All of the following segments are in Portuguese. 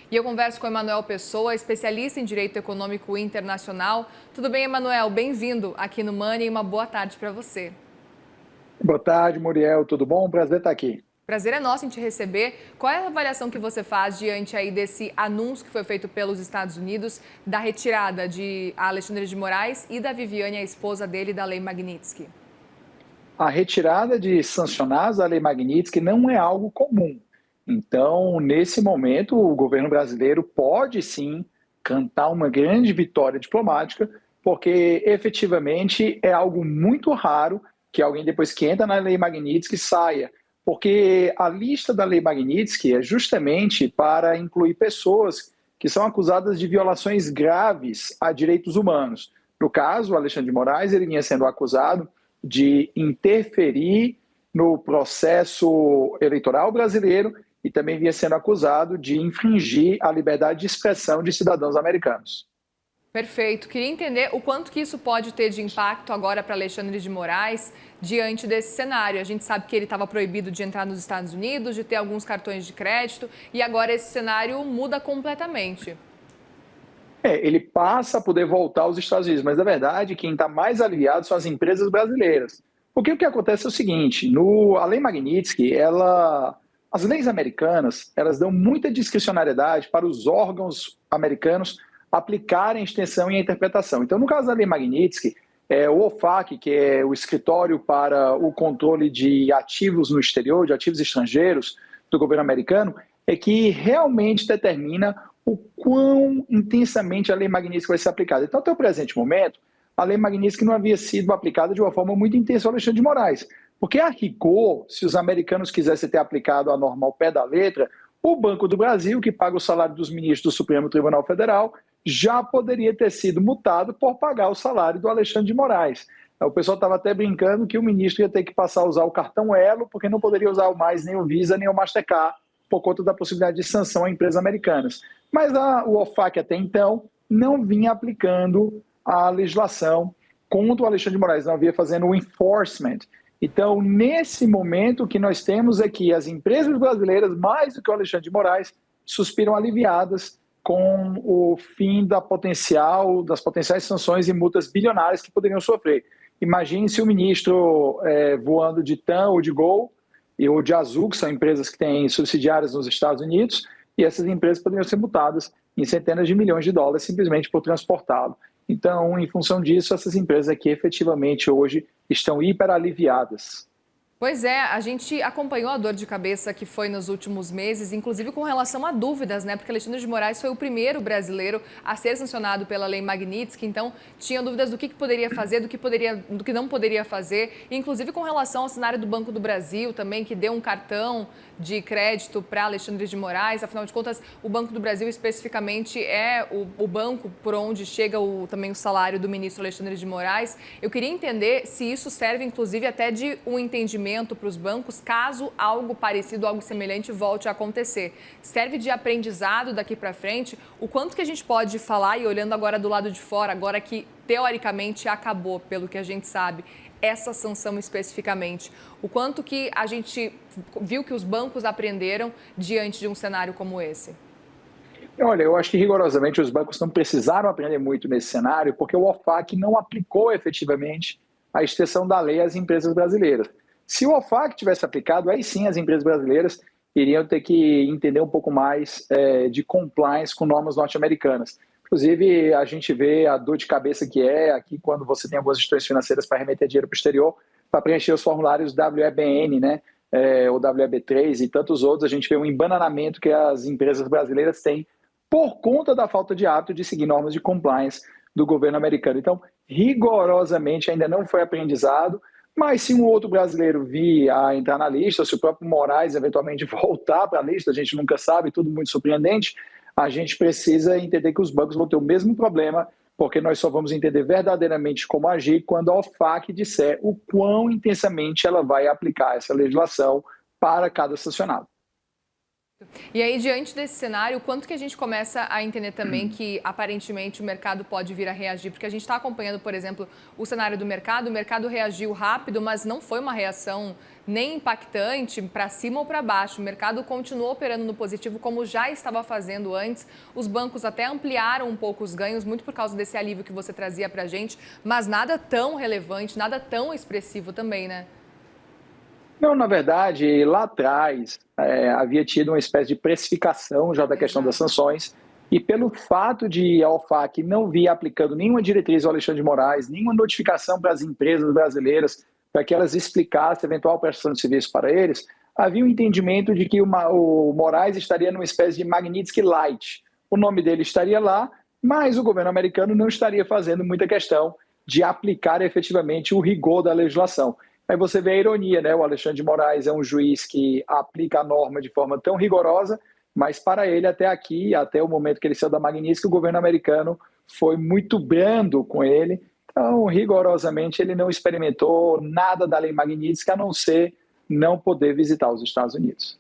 E eu converso com Emanuel Pessoa, especialista em Direito Econômico Internacional. Tudo bem, Emanuel? Bem-vindo aqui no Money e uma boa tarde para você. Boa tarde, Muriel. Tudo bom? Prazer estar aqui. Prazer é nosso em te receber. Qual é a avaliação que você faz diante aí desse anúncio que foi feito pelos Estados Unidos da retirada de Alexandre de Moraes e da Viviane, a esposa dele, da Lei Magnitsky? A retirada de sancionados da Lei Magnitsky não é algo comum. Então, nesse momento, o governo brasileiro pode sim cantar uma grande vitória diplomática, porque efetivamente é algo muito raro que alguém, depois que entra na Lei Magnitsky, saia. Porque a lista da Lei Magnitsky é justamente para incluir pessoas que são acusadas de violações graves a direitos humanos. No caso, o Alexandre de Moraes, ele vinha sendo acusado de interferir no processo eleitoral brasileiro e também vinha sendo acusado de infringir a liberdade de expressão de cidadãos americanos. Perfeito. Queria entender o quanto que isso pode ter de impacto agora para Alexandre de Moraes diante desse cenário. A gente sabe que ele estava proibido de entrar nos Estados Unidos, de ter alguns cartões de crédito, e agora esse cenário muda completamente. Ele passa a poder voltar aos Estados Unidos, mas na verdade quem está mais aliviado são as empresas brasileiras. Porque o que acontece é o seguinte, a Lei Magnitsky, as leis americanas, elas dão muita discricionariedade para os órgãos americanos aplicarem a extensão e a interpretação. Então, no caso da Lei Magnitsky, o OFAC, que é o escritório para o controle de ativos no exterior, de ativos estrangeiros do governo americano, é que realmente determina o quão intensamente a Lei Magnitsky vai ser aplicada. Então, até o presente momento, a Lei Magnitsky não havia sido aplicada de uma forma muito intensa ao Alexandre de Moraes. Porque, a rigor, se os americanos quisessem ter aplicado a norma ao pé da letra, o Banco do Brasil, que paga o salário dos ministros do Supremo Tribunal Federal, já poderia ter sido multado por pagar o salário do Alexandre de Moraes. O pessoal estava até brincando que o ministro ia ter que passar a usar o cartão Elo, porque não poderia usar mais nem o Visa nem o Mastercard, por conta da possibilidade de sanção a empresas americanas. Mas o OFAC até então não vinha aplicando a legislação contra o Alexandre de Moraes, não havia fazendo o enforcement. Então, nesse momento, o que nós temos é que as empresas brasileiras, mais do que o Alexandre de Moraes, suspiram aliviadas com o fim das potenciais sanções e multas bilionárias que poderiam sofrer. Imagine se o ministro voando de TAM ou de Gol ou de Azul, que são empresas que têm subsidiárias nos Estados Unidos, e essas empresas poderiam ser multadas em centenas de milhões de dólares simplesmente por transportá-lo. Então, em função disso, essas empresas aqui efetivamente hoje estão hiperaliviadas. Pois é, a gente acompanhou a dor de cabeça que foi nos últimos meses, inclusive com relação a dúvidas, né? Porque Alexandre de Moraes foi o primeiro brasileiro a ser sancionado pela Lei Magnitsky, então tinha dúvidas do que poderia fazer, do que não poderia fazer, inclusive com relação ao cenário do Banco do Brasil também, que deu um cartão de crédito para Alexandre de Moraes. Afinal de contas, o Banco do Brasil especificamente é o banco por onde chega também o salário do ministro Alexandre de Moraes. Eu queria entender se isso serve, inclusive, até de um entendimento para os bancos, caso algo parecido, algo semelhante volte a acontecer. Serve de aprendizado daqui para frente? O quanto que a gente pode falar, e olhando agora do lado de fora, agora que teoricamente acabou, pelo que a gente sabe, essa sanção especificamente, o quanto que a gente viu que os bancos aprenderam diante de um cenário como esse? Olha, eu acho que rigorosamente os bancos não precisaram aprender muito nesse cenário, porque o OFAC não aplicou efetivamente a extensão da lei às empresas brasileiras. Se o OFAC tivesse aplicado, aí sim as empresas brasileiras iriam ter que entender um pouco mais de compliance com normas norte-americanas. Inclusive, a gente vê a dor de cabeça que é aqui quando você tem algumas instituições financeiras para remeter dinheiro para o exterior, para preencher os formulários WEBN, né? O WEB3 e tantos outros, a gente vê um embananamento que as empresas brasileiras têm por conta da falta de hábito de seguir normas de compliance do governo americano. Então, rigorosamente ainda não foi aprendizado, mas se um outro brasileiro vir a entrar na lista, se o próprio Moraes eventualmente voltar para a lista, a gente nunca sabe, tudo muito surpreendente, a gente precisa entender que os bancos vão ter o mesmo problema, porque nós só vamos entender verdadeiramente como agir quando a OFAC disser o quão intensamente ela vai aplicar essa legislação para cada sancionado. E aí, diante desse cenário, quanto que a gente começa a entender também que, aparentemente, o mercado pode vir a reagir? Porque a gente está acompanhando, por exemplo, o cenário do mercado. O mercado reagiu rápido, mas não foi uma reação nem impactante para cima ou para baixo. O mercado continuou operando no positivo, como já estava fazendo antes. Os bancos até ampliaram um pouco os ganhos, muito por causa desse alívio que você trazia para a gente, mas nada tão relevante, nada tão expressivo também, né? Não, na verdade, lá atrás havia tido uma espécie de precificação já da questão das Exato. sanções, e pelo fato de a OFAC não vir aplicando nenhuma diretriz ao Alexandre de Moraes, nenhuma notificação para as empresas brasileiras para que elas explicassem a eventual prestação de serviço para eles, havia um entendimento de que o Moraes estaria numa espécie de Magnitsky Light. O nome dele estaria lá, mas o governo americano não estaria fazendo muita questão de aplicar efetivamente o rigor da legislação. Aí você vê a ironia, né? O Alexandre de Moraes é um juiz que aplica a norma de forma tão rigorosa, mas para ele até aqui, até o momento que ele saiu da Magnitsky, o governo americano foi muito brando com ele. Então, rigorosamente, ele não experimentou nada da lei Magnitsky, a não ser não poder visitar os Estados Unidos.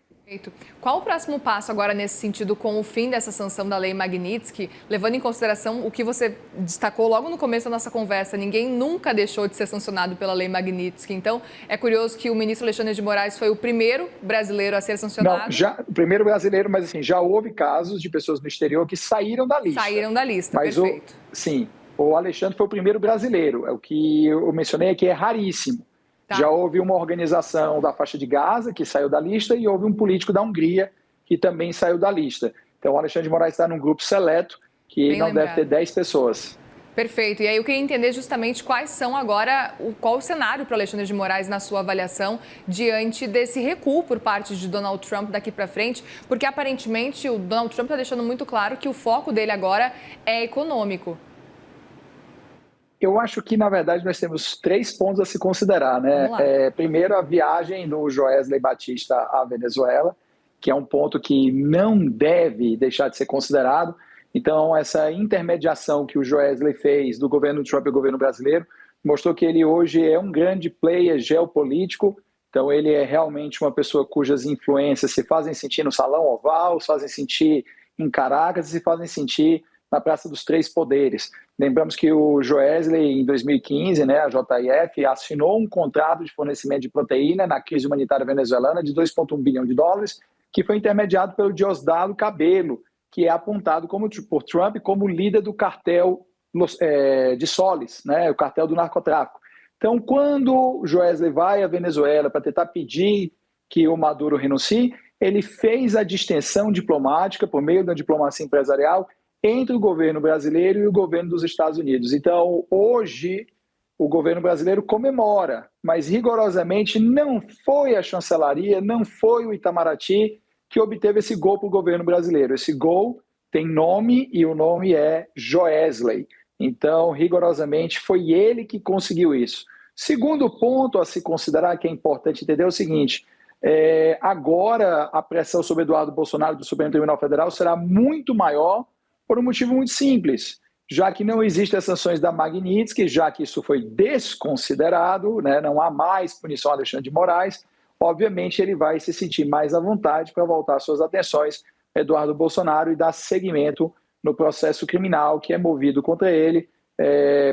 Perfeito. Qual o próximo passo agora nesse sentido com o fim dessa sanção da lei Magnitsky, levando em consideração o que você destacou logo no começo da nossa conversa? Ninguém nunca deixou de ser sancionado pela lei Magnitsky. Então, é curioso que o ministro Alexandre de Moraes foi o primeiro brasileiro a ser sancionado. Não, já, o primeiro brasileiro, mas assim, já houve casos de pessoas no exterior que saíram da lista. Saíram da lista, mas perfeito. Sim, o Alexandre foi o primeiro brasileiro. É o que eu mencionei aqui, é raríssimo. Tá. Já houve uma organização da faixa de Gaza que saiu da lista e houve um político da Hungria que também saiu da lista. Então, o Alexandre de Moraes está num grupo seleto que Bem não lembrado. deve ter 10 pessoas. Perfeito. E aí eu queria entender justamente quais são agora, qual o cenário para o Alexandre de Moraes na sua avaliação diante desse recuo por parte de Donald Trump daqui para frente, porque aparentemente o Donald Trump está deixando muito claro que o foco dele agora é econômico. Eu acho que, na verdade, nós temos 3 pontos a se considerar, né? Primeiro, a viagem do Joesley Batista à Venezuela, que é um ponto que não deve deixar de ser considerado. Então, essa intermediação que o Joesley fez do governo Trump e do governo brasileiro mostrou que ele hoje é um grande player geopolítico. Então, ele é realmente uma pessoa cujas influências se fazem sentir no Salão Oval, se fazem sentir em Caracas e se fazem sentir na Praça dos Três Poderes. Lembramos que o Joesley, em 2015, né, a JIF, assinou um contrato de fornecimento de proteína na crise humanitária venezuelana de 2,1 bilhão de dólares, que foi intermediado pelo Diosdado Cabello, que é apontado por Trump como líder do cartel de Solis, né, o cartel do narcotráfico. Então, quando o Joesley vai à Venezuela para tentar pedir que o Maduro renuncie, ele fez a distensão diplomática, por meio da diplomacia empresarial, entre o governo brasileiro e o governo dos Estados Unidos. Então, hoje, o governo brasileiro comemora, mas rigorosamente não foi a chancelaria, não foi o Itamaraty que obteve esse gol para o governo brasileiro. Esse gol tem nome e o nome é Joesley. Então, rigorosamente, foi ele que conseguiu isso. Segundo ponto a se considerar, que é importante entender, é o seguinte: agora a pressão sobre Eduardo Bolsonaro do Supremo Tribunal Federal será muito maior por um motivo muito simples, já que não existem as sanções da Magnitsky, já que isso foi desconsiderado, né, não há mais punição a Alexandre de Moraes, obviamente ele vai se sentir mais à vontade para voltar suas atenções a Eduardo Bolsonaro e dar seguimento no processo criminal que é movido contra ele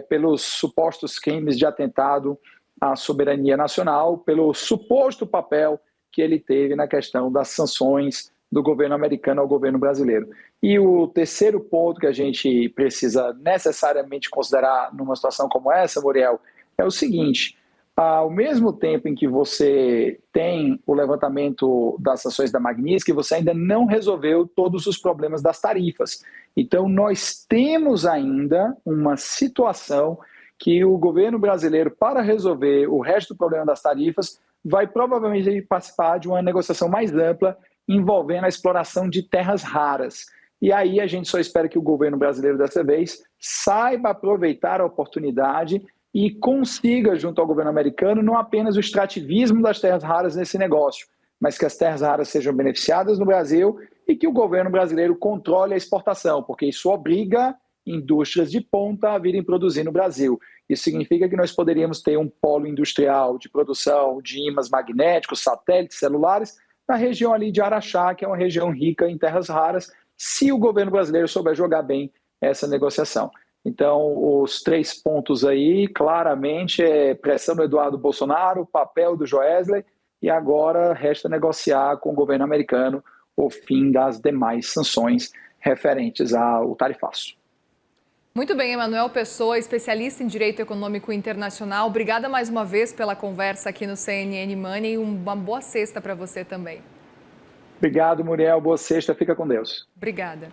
pelos supostos crimes de atentado à soberania nacional, pelo suposto papel que ele teve na questão das sanções do governo americano ao governo brasileiro. E o terceiro ponto que a gente precisa necessariamente considerar numa situação como essa, Muriel, é o seguinte: ao mesmo tempo em que você tem o levantamento das sanções da Magnitsky, você ainda não resolveu todos os problemas das tarifas. Então, nós temos ainda uma situação que o governo brasileiro, para resolver o resto do problema das tarifas, vai provavelmente participar de uma negociação mais ampla envolvendo a exploração de terras raras. E aí a gente só espera que o governo brasileiro dessa vez saiba aproveitar a oportunidade e consiga, junto ao governo americano, não apenas o extrativismo das terras raras nesse negócio, mas que as terras raras sejam beneficiadas no Brasil e que o governo brasileiro controle a exportação, porque isso obriga indústrias de ponta a virem produzir no Brasil. Isso significa que nós poderíamos ter um polo industrial de produção de ímãs magnéticos, satélites, celulares, na região ali de Araxá, que é uma região rica em terras raras, se o governo brasileiro souber jogar bem essa negociação. Então, os 3 pontos aí, claramente, é pressão do Eduardo Bolsonaro, papel do Joesley, e agora resta negociar com o governo americano o fim das demais sanções referentes ao tarifaço. Muito bem, Emanuel Pessoa, especialista em Direito Econômico Internacional. Obrigada mais uma vez pela conversa aqui no CNN Money e uma boa sexta para você também. Obrigado, Muriel. Boa sexta. Fica com Deus. Obrigada.